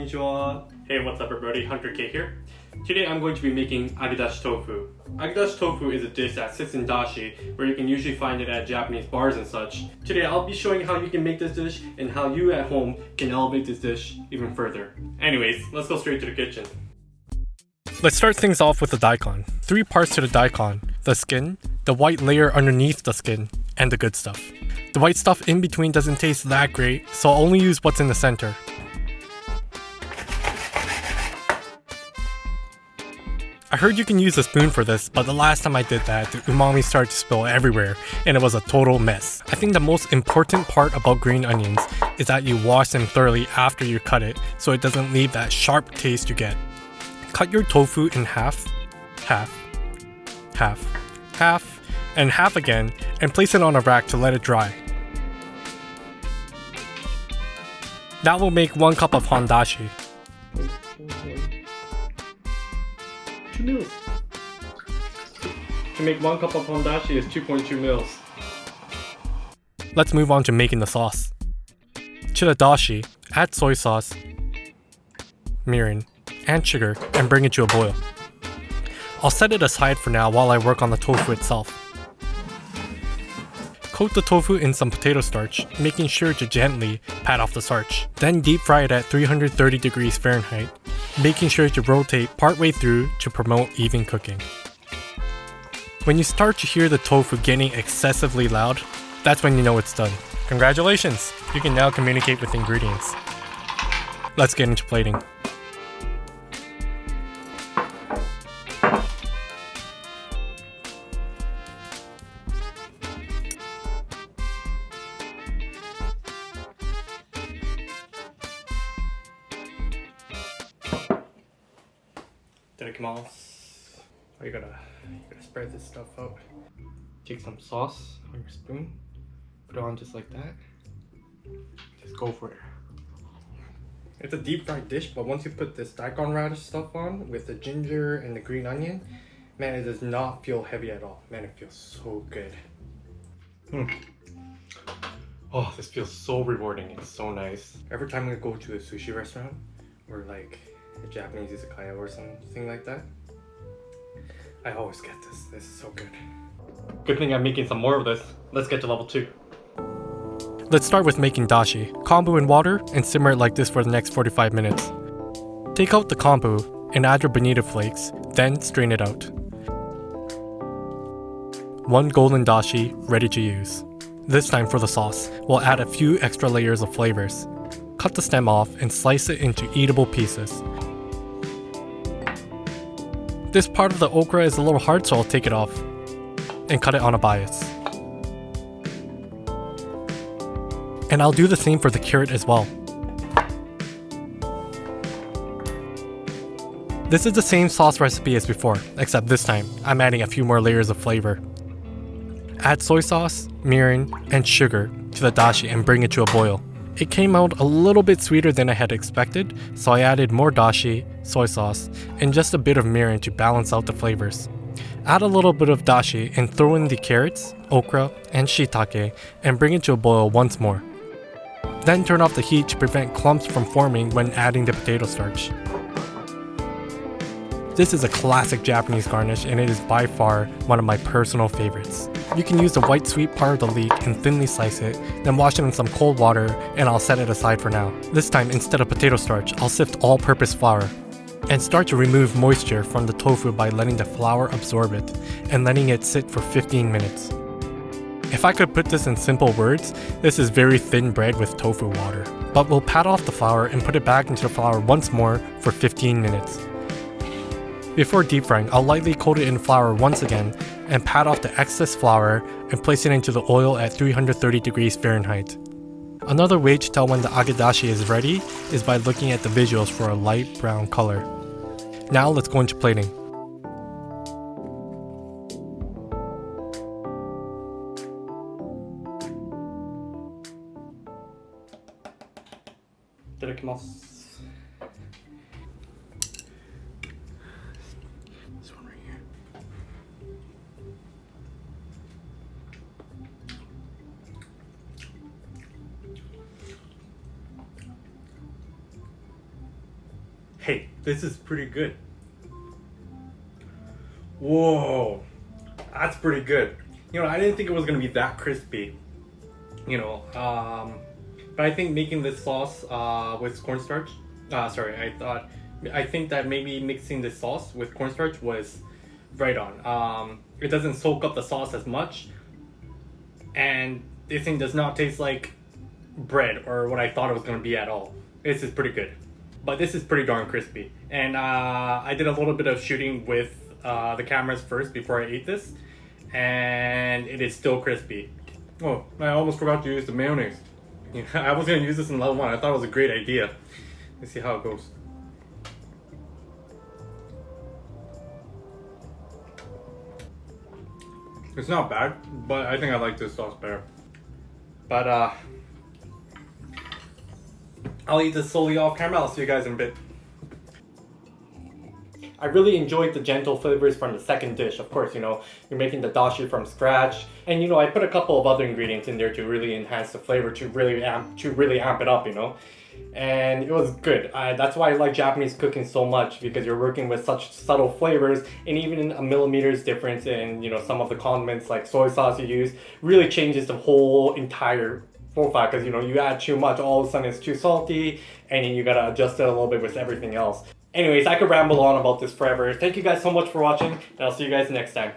Konnichiwa. Hey, what's up everybody, Hunter K here. Today I'm going to be making Agedashi Tofu. Agedashi Tofu is a dish that sits in dashi, where you can usually find it at Japanese bars and such. Today I'll be showing how you can make this dish and how you at home can elevate this dish even further. Anyways, let's go straight to the kitchen. Let's start things off with the daikon. 3 parts to the daikon: the skin, the white layer underneath the skin, and the good stuff. The white stuff in between doesn't taste that great, so I'll only use what's in the center. I heard you can use a spoon for this, but the last time I did that, the umami started to spill everywhere, and it was a total mess. I think the most important part about green onions is that you wash them thoroughly after you cut it, so it doesn't leave that sharp taste you get. Cut your tofu in half, half, half, half, and half again, and place it on a rack to let it dry. That will make 1 cup of Hon Dashi. 2 mils. To make 1 cup of Hon Dashi is 2.2 mils. Let's move on to making the sauce. To the dashi, add soy sauce, mirin, and sugar, and bring it to a boil. I'll set it aside for now while I work on the tofu itself. Coat the tofu in some potato starch, making sure to gently pat off the starch. Then deep fry it at 330 degrees Fahrenheit, making sure to rotate partway through to promote even cooking. When you start to hear the tofu getting excessively loud, that's when you know it's done. Congratulations! You can now communicate with ingredients. Let's get into plating. You gotta spread this stuff out. Take some sauce on your spoon, put it on just like that. Just go for it. It's a deep fried dish, but once you put this daikon radish stuff on with the ginger and the green onion, man, it does not feel heavy at all. Man, it feels so good. Oh, this feels so rewarding. It's so nice. Every time I go to a sushi restaurant or like a Japanese izakaya or something like that, I always get this. This is so good. Good thing I'm making some more of this. Let's get to level 2. Let's start with making dashi. Kombu in water and simmer it like this for the next 45 minutes. Take out the kombu and add your bonito flakes, then strain it out. 1 golden dashi ready to use. This time for the sauce, we'll add a few extra layers of flavors. Cut the stem off and slice it into eatable pieces. This part of the okra is a little hard, so I'll take it off and cut it on a bias. And I'll do the same for the carrot as well. This is the same sauce recipe as before, except this time I'm adding a few more layers of flavor. Add soy sauce, mirin, and sugar to the dashi and bring it to a boil. It came out a little bit sweeter than I had expected, so I added more dashi, soy sauce, and just a bit of mirin to balance out the flavors. Add a little bit of dashi and throw in the carrots, okra, and shiitake and bring it to a boil once more. Then turn off the heat to prevent clumps from forming when adding the potato starch. This is a classic Japanese garnish and it is by far one of my personal favorites. You can use the white sweet part of the leek and thinly slice it, then wash it in some cold water and I'll set it aside for now. This time, instead of potato starch, I'll sift all-purpose flour and start to remove moisture from the tofu by letting the flour absorb it and letting it sit for 15 minutes. If I could put this in simple words, this is very thin bread with tofu water. But we'll pat off the flour and put it back into the flour once more for 15 minutes. Before deep frying, I'll lightly coat it in flour once again and pat off the excess flour and place it into the oil at 330 degrees Fahrenheit. Another way to tell when the agedashi is ready is by looking at the visuals for a light brown color. Now let's go into plating. Itadakimasu. Hey, this is pretty good. Whoa, that's pretty good. You know, I didn't think it was gonna be that crispy. You know, but I think making this sauce with cornstarch, I think that maybe mixing this sauce with cornstarch was right on. It doesn't soak up the sauce as much, and this thing does not taste like bread or what I thought it was gonna be at all. This is pretty good, but this is pretty darn crispy. And I did a little bit of shooting with the cameras first before I ate this, and it is still crispy. Oh, I almost forgot to use the mayonnaise. I was gonna use this in level 1. I thought it was a great idea. Let's see how it goes. It's not bad, but I think I like this sauce better. But I'll eat this solely off camera. I'll see you guys in a bit. I really enjoyed the gentle flavors from the second dish. Of course, you know, you're making the dashi from scratch. And you know, I put a couple of other ingredients in there to really enhance the flavor, to really amp it up, you know. And it was good. That's why I like Japanese cooking so much, because you're working with such subtle flavors, and even a millimeter's difference in, you know, some of the condiments like soy sauce you use really changes the whole entire profile, because you know, you add too much, all of a sudden it's too salty, and then you gotta adjust it a little bit with everything else. Anyways, I could ramble on about this forever. Thank you guys so much for watching, and I'll see you guys next time.